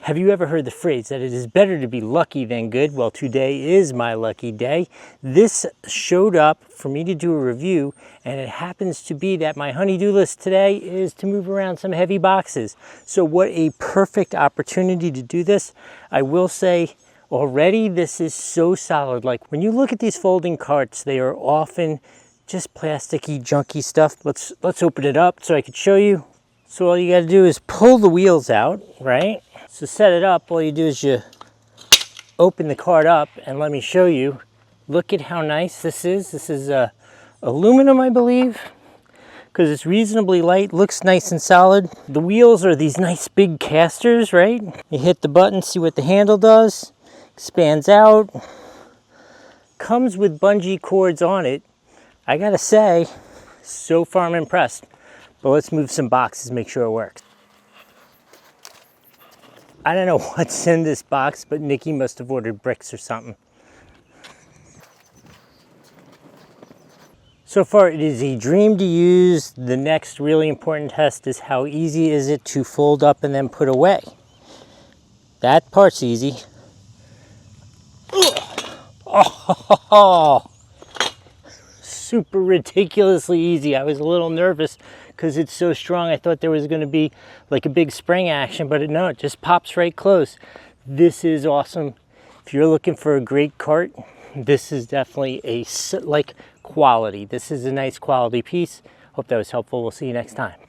Have you ever heard the phrase that it is better to be lucky than good? Well, today is my lucky day. This showed up for me to do a review, and it happens to be that my honey-do list today is to move around some heavy boxes. So what a perfect opportunity to do this. I will say already this is so solid. Like when you look at these folding carts, they are often just plasticky, junky stuff. Let's open it up so I could show you. So all you got to do is pull the wheels out, right? So set it up, all you do is you open the cart up, and let me show you. Look at how nice this is. This is aluminum, I believe, because it's reasonably light, looks nice and solid. The wheels are these nice big casters, right? You hit the button, see what the handle does, expands out, comes with bungee cords on it. I gotta say, so far I'm impressed. But let's move some boxes, make sure it works. I don't know what's in this box, but Nikki must have ordered bricks or something. So far, it is a dream to use. The next really important test is how easy is it to fold up and then put away. That part's easy. Oh, super ridiculously easy. I was a little nervous because it's so strong. I thought there was going to be like a big spring action, but no, it just pops right close. This is awesome. If you're looking for a great cart, this is definitely a quality. This is a nice quality piece. Hope that was helpful. We'll see you next time.